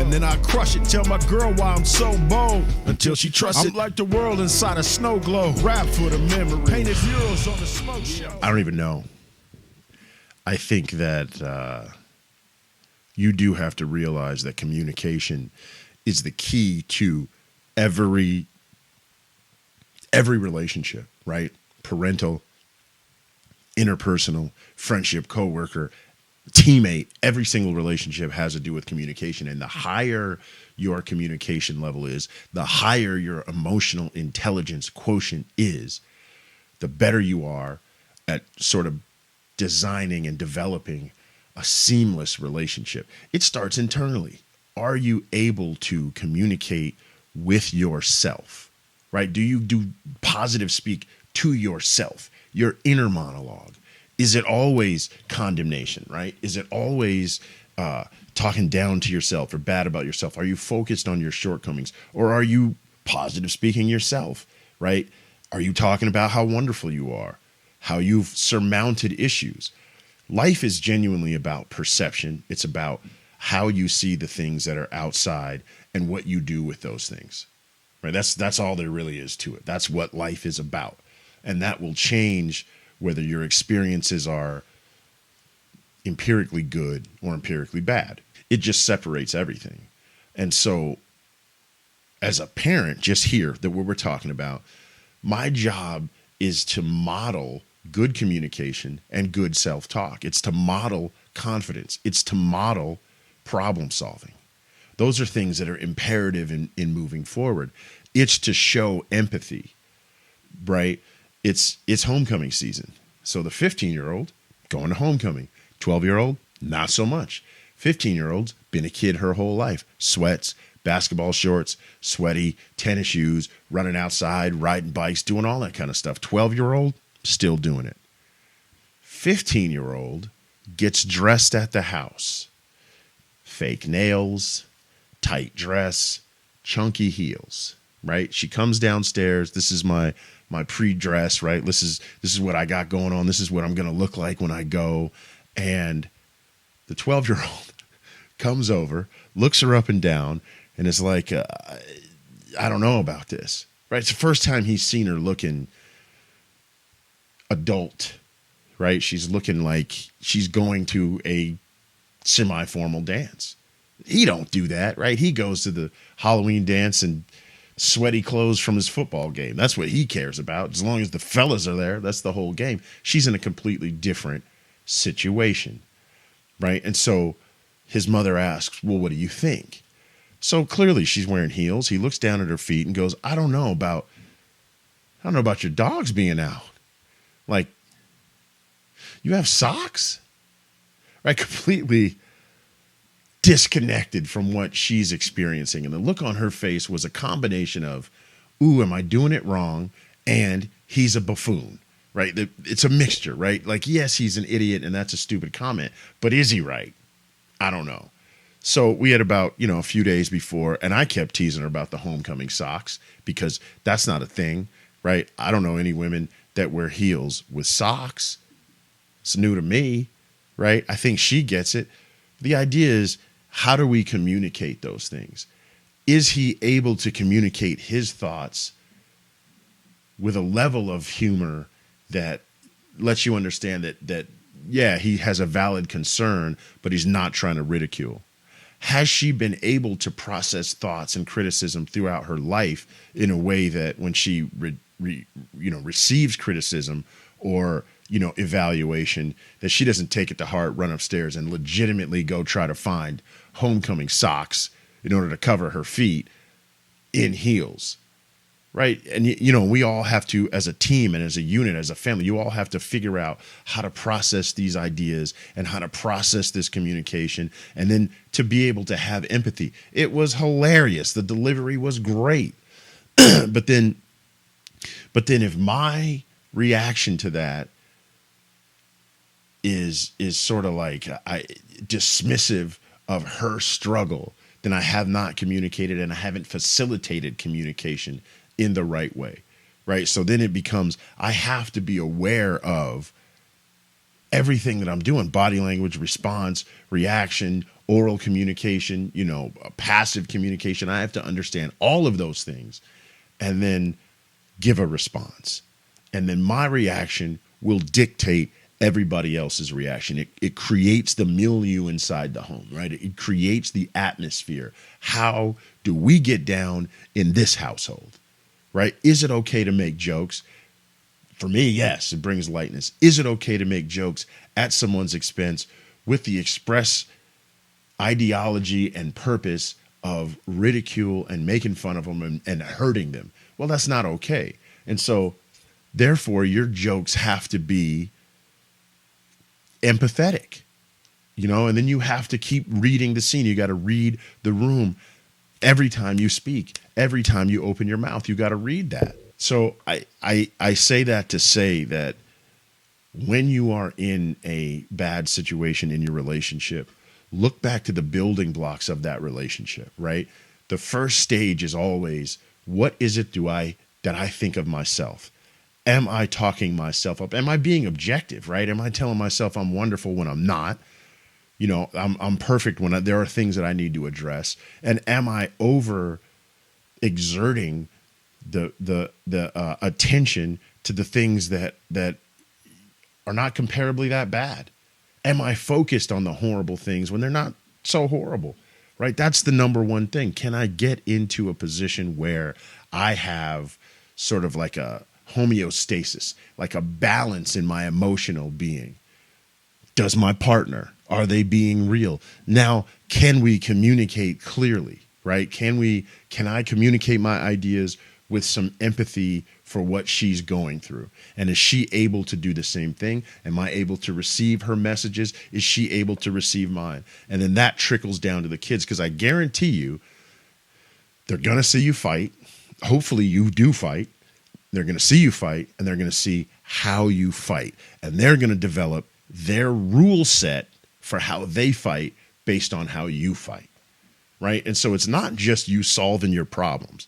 And then I crush it, tell my girl why I'm so bold. Until she trusts it. I'm like the world inside a snow globe. Rap for the memory. Painted murals on the smoke show. I don't even know. I think that you do have to realize that communication is the key to every relationship, right? Parental, interpersonal, friendship, coworker, teammate, every single relationship has to do with communication. And the higher your communication level is, the higher your emotional intelligence quotient is, the better you are at sort of designing and developing a seamless relationship. It starts internally. Are you able to communicate with yourself, right? Do you do positive speak to yourself, your inner monologue? Is it always condemnation, right? Is it always talking down to yourself or bad about yourself? Are you focused on your shortcomings, or are you positive speaking yourself, right? Are you talking about how wonderful you are, how you've surmounted issues? Life is genuinely about perception. It's about how you see the things that are outside and what you do with those things, right? That's all there really is to it. That's what life is about. And that will change whether your experiences are empirically good or empirically bad. It just separates everything. And so as a parent, just here, that what we're talking about, my job is to model good communication and good self-talk. It's to model confidence. It's to model problem solving. Those are things that are imperative in moving forward. It's to show empathy, right? It's homecoming season. So the 15-year-old going to homecoming, 12-year-old, not so much. 15-year-old's been a kid her whole life, sweats, basketball shorts, sweaty, tennis shoes, running outside, riding bikes, doing all that kind of stuff. 12-year-old, still doing it. 15-year-old gets dressed at the house. Fake nails, tight dress, chunky heels, right? She comes downstairs. This is my pre-dress, right? This is what I got going on. This is what I'm going to look like when I go. And the 12-year-old comes over, looks her up and down, and is like, I don't know about this, right? It's the first time he's seen her looking adult, right? She's looking like she's going to a semi-formal dance. He don't do that, right? He goes to the Halloween dance and sweaty clothes from his football game. That's what he cares about. As long as the fellas are there, that's the whole game. She's in a completely different situation, right? And so his mother asks, well, what do you think? So clearly she's wearing heels. He looks down at her feet and goes, I don't know about your dogs being out. Like, you have socks? Right? Completely disconnected from what she's experiencing. And the look on her face was a combination of, ooh, am I doing it wrong? And he's a buffoon, right? It's a mixture, right? Like, yes, he's an idiot and that's a stupid comment, but is he right? I don't know. So we had about, a few days before, and I kept teasing her about the homecoming socks because that's not a thing, right? I don't know any women that wear heels with socks. It's new to me, right? I think she gets it. The idea is, how do we communicate those things? Is he able to communicate his thoughts with a level of humor that lets you understand that yeah, he has a valid concern, but he's not trying to ridicule? Has she been able to process thoughts and criticism throughout her life in a way that when she receives criticism or evaluation, that she doesn't take it to heart, run upstairs and legitimately go try to find homecoming socks in order to cover her feet in heels, right? And we all have to, as a team and as a unit, as a family, you all have to figure out how to process these ideas and how to process this communication, and then to be able to have empathy. It was hilarious. The delivery was great. But then if my reaction to that is sort of like dismissive of her struggle, then I have not communicated and I haven't facilitated communication in the right way, right? So then it becomes, I have to be aware of everything that I'm doing, body language, response, reaction, oral communication, passive communication. I have to understand all of those things and then give a response. And then my reaction will dictate everybody else's reaction. It creates the milieu inside the home, right? It creates the atmosphere. How do we get down in this household, right? Is it okay to make jokes? For me, yes, it brings lightness. Is it okay to make jokes at someone's expense with the express ideology and purpose of ridicule and making fun of them and hurting them? Well, that's not okay. And so, therefore, your jokes have to be empathetic, and then you have to keep reading the scene. You got to read the room every time you speak, every time you open your mouth. You got to read that. So I say that to say that when you are in a bad situation in your relationship, look back to the building blocks of that relationship, right? The first stage is always, what is it that I think of myself? Am I talking myself up? Am I being objective, right? Am I telling myself I'm wonderful when I'm not? I'm perfect when there are things that I need to address. And am I over exerting the attention to the things that are not comparably that bad? Am I focused on the horrible things when they're not so horrible, right? That's the number one thing. Can I get into a position where I have sort of like a homeostasis, like a balance in my emotional being? Does my partner, are they being real? Now, can we communicate clearly, right? Can I communicate my ideas with some empathy for what she's going through? And is she able to do the same thing? Am I able to receive her messages? Is she able to receive mine? And then that trickles down to the kids, because I guarantee you, they're going to see you fight. Hopefully you do fight. They're going to see you fight, and they're going to see how you fight. And they're going to develop their rule set for how they fight based on how you fight, right? And so it's not just you solving your problems.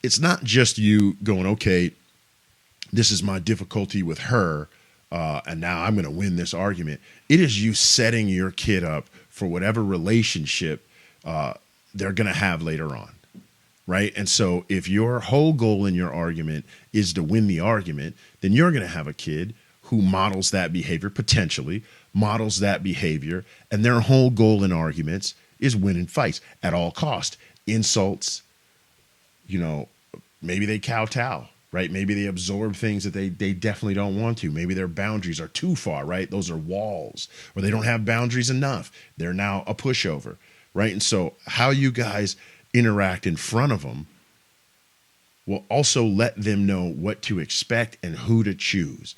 It's not just you going, okay, this is my difficulty with her, and now I'm going to win this argument. It is you setting your kid up for whatever relationship they're going to have later on. Right. And so if your whole goal in your argument is to win the argument, then you're going to have a kid who models that behavior, potentially models that behavior. And their whole goal in arguments is winning fights at all cost. Insults, maybe they kowtow, right? Maybe they absorb things that they definitely don't want to. Maybe their boundaries are too far, right? Those are walls, or they don't have boundaries enough. They're now a pushover, right? And so how you guys interact in front of them will also let them know what to expect and who to choose.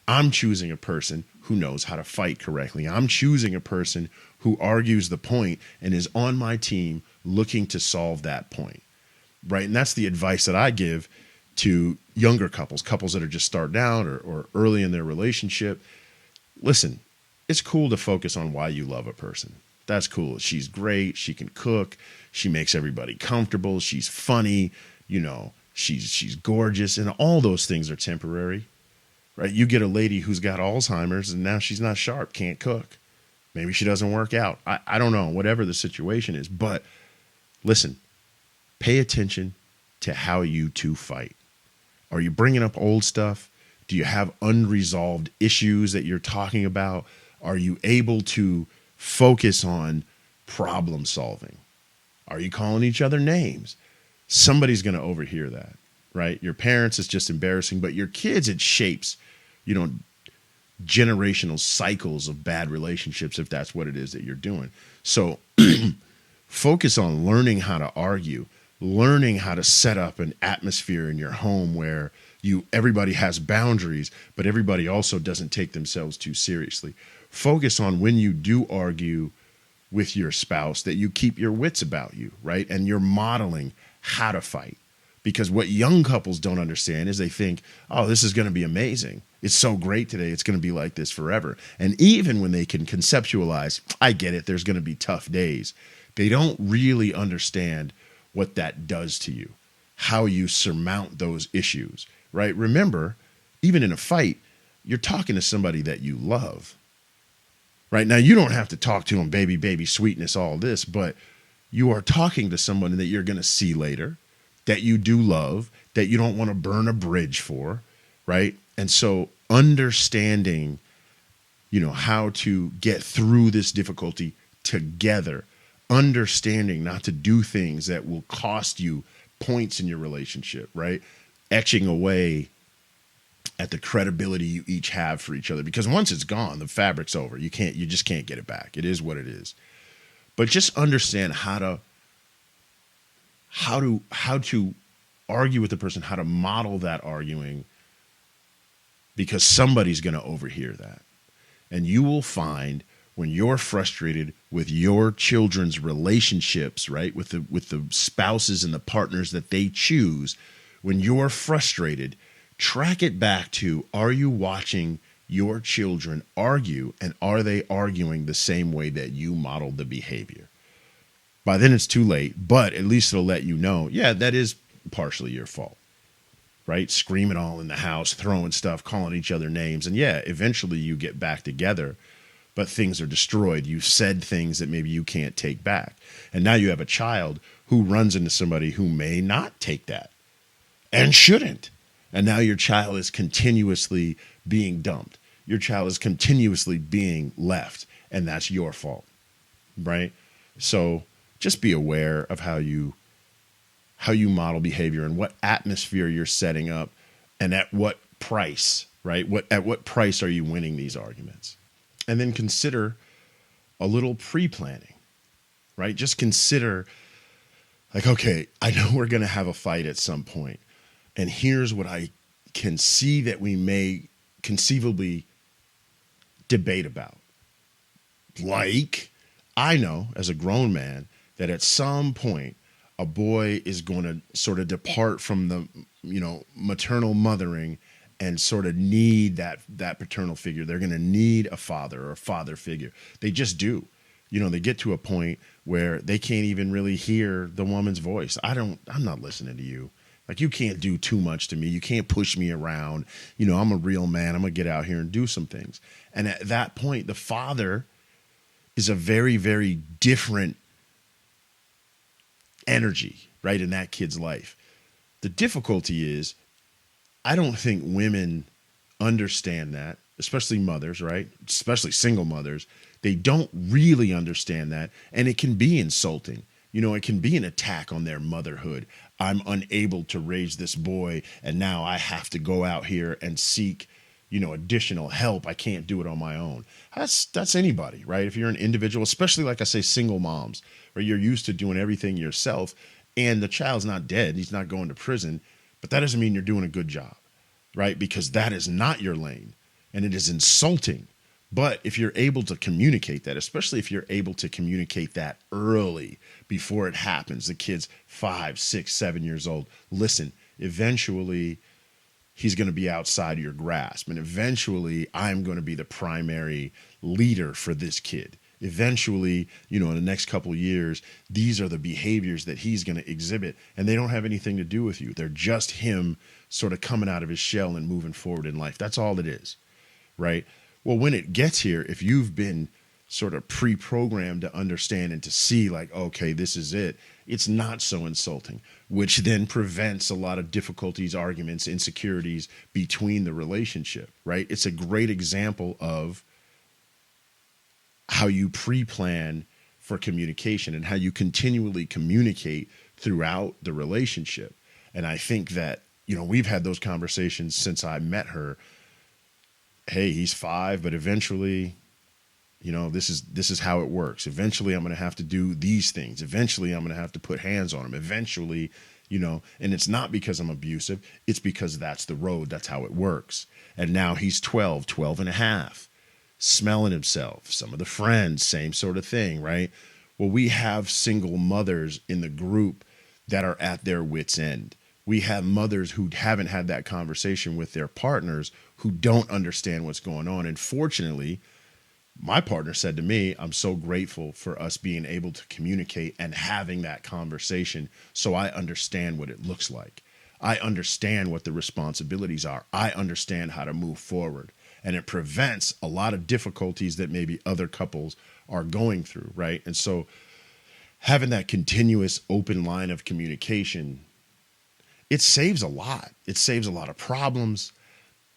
I'm choosing a person who knows how to fight correctly. I'm choosing a person who argues the point and is on my team looking to solve that point, right? And that's the advice that I give to younger couples that are just starting out or early in their relationship. Listen, it's cool to focus on why you love a person. That's cool. She's great. She can cook. She makes everybody comfortable. She's funny. She's gorgeous. And all those things are temporary, right? You get a lady who's got Alzheimer's and now she's not sharp, can't cook. Maybe she doesn't work out. I don't know, whatever the situation is. But listen, pay attention to how you two fight. Are you bringing up old stuff? Do you have unresolved issues that you're talking about? Are you able to focus on problem solving? Are you calling each other names? Somebody's going to overhear that, right? Your parents, it's just embarrassing, but your kids, it shapes, generational cycles of bad relationships, if that's what it is that you're doing. So focus on learning how to argue, learning how to set up an atmosphere in your home where everybody has boundaries, but everybody also doesn't take themselves too seriously. Focus on when you do argue with your spouse that you keep your wits about you, right? And you're modeling how to fight. Because what young couples don't understand is they think, oh, this is going to be amazing. It's so great today. It's going to be like this forever. And even when they can conceptualize, I get it, there's going to be tough days, they don't really understand what that does to you, how you surmount those issues, right? Remember, even in a fight, you're talking to somebody that you love. right? Now, you don't have to talk to them, baby, baby, sweetness, all this, but you are talking to someone that you're going to see later, that you do love, that you don't want to burn a bridge for, right? And so understanding, how to get through this difficulty together, understanding not to do things that will cost you points in your relationship, right? Etching away at the credibility you each have for each other, because once it's gone, the fabric's over. You just can't get it back. It is what it is. But just understand how to argue with the person, how to model that arguing, because somebody's going to overhear that. And you will find when you're frustrated with your children's relationships, right, with the spouses and the partners that they choose, when you're frustrated, track it back to, are you watching your children argue, and are they arguing the same way that you modeled the behavior? By then it's too late, but at least it'll let you know, yeah, that is partially your fault, right? Screaming all in the house, throwing stuff, calling each other names. And yeah, eventually you get back together, but things are destroyed. You've said things that maybe you can't take back. And now you have a child who runs into somebody who may not take that and shouldn't. And now your child is continuously being dumped. Your child is continuously being left, and that's your fault, right? So just be aware of how you model behavior and what atmosphere you're setting up, and at what price, right? At what price are you winning these arguments? And then consider a little pre-planning, right? Just consider, like, okay, I know we're going to have a fight at some point, and here's what I can see that we may conceivably debate about. Like, I know as a grown man that at some point a boy is going to sort of depart from the, maternal mothering and sort of need that paternal figure. They're going to need a father or a father figure. They just do. They get to a point where they can't even really hear the woman's voice. I'm not listening to you. Like, you can't do too much to me. You can't push me around. I'm a real man. I'm going to get out here and do some things. And at that point, the father is a very, very different energy, right, in that kid's life. The difficulty is, I don't think women understand that, especially mothers, right? Especially single mothers. They don't really understand that, and it can be insulting. It can be an attack on their motherhood. I'm unable to raise this boy, and now I have to go out here and seek, additional help. I can't do it on my own. That's anybody, right? If you're an individual, especially, like I say, single moms, where you're used to doing everything yourself, and the child's not dead, he's not going to prison, but that doesn't mean you're doing a good job, right? Because that is not your lane, and it is insulting. But if you're able to communicate that, especially if you're able to communicate that early, before it happens, the kid's 5, 6, 7 years old, listen, eventually he's going to be outside your grasp. And eventually I'm going to be the primary leader for this kid. Eventually, in the next couple of years, these are the behaviors that he's going to exhibit, and they don't have anything to do with you. They're just him sort of coming out of his shell and moving forward in life. That's all it is, right? Well, when it gets here, if you've been sort of pre-programmed to understand and to see, like, okay, this is it, it's not so insulting, which then prevents a lot of difficulties, arguments, insecurities between the relationship, right? It's a great example of how you pre-plan for communication and how you continually communicate throughout the relationship. And I think that, we've had those conversations since I met her. Hey, he's 5, but eventually, this is how it works. Eventually, I'm going to have to do these things. Eventually, I'm going to have to put hands on him. Eventually, and it's not because I'm abusive. It's because that's the road. That's how it works. And now he's 12 and a half, smelling himself. Some of the friends, same sort of thing, right? Well, we have single mothers in the group that are at their wits' end. We have mothers who haven't had that conversation with their partners, who don't understand what's going on. And fortunately, my partner said to me, I'm so grateful for us being able to communicate and having that conversation, so I understand what it looks like. I understand what the responsibilities are. I understand how to move forward. and it prevents a lot of difficulties that maybe other couples are going through, right? And so having that continuous open line of communication, it saves a lot. It saves a lot of problems.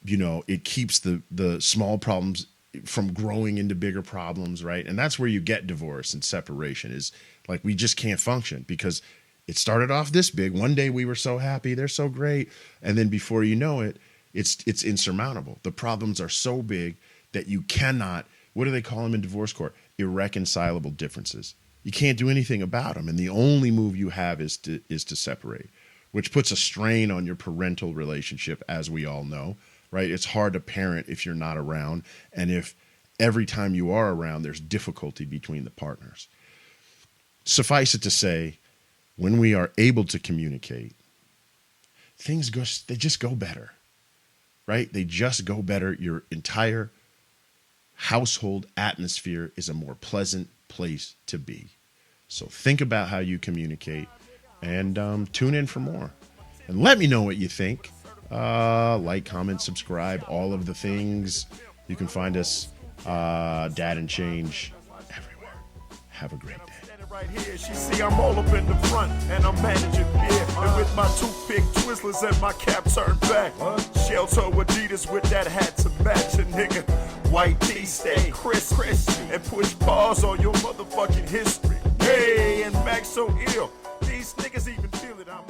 You know, it keeps the small problems from growing into bigger problems, right? And that's where you get divorce and separation, is like, we just can't function because it started off this big. One day we were so happy, they're so great. And then before you know it, it's insurmountable. The problems are so big that you cannot, what do they call them in divorce court? Irreconcilable differences. You can't do anything about them. And the only move you have is to separate, which puts a strain on your parental relationship, as we all know, right? It's hard to parent if you're not around. And if every time you are around, there's difficulty between the partners. Suffice it to say, when we are able to communicate, things they just go better, right? They just go better. Your entire household atmosphere is a more pleasant place to be. So think about how you communicate, and tune in for more. And let me know what you think. Like, comment, subscribe, all of the things. You can find us, Dad and Change, everywhere. Have a great day. Right here, she see I'm all up in the front, and I'm managing beer. And with my toothpick Twizzlers and my cap turned back. Shell toe Adidas with that hat to match a nigga. White tee, stay crisp, and push pause on your motherfucking history. Hey, and Max so ill, these niggas even feel it. I'm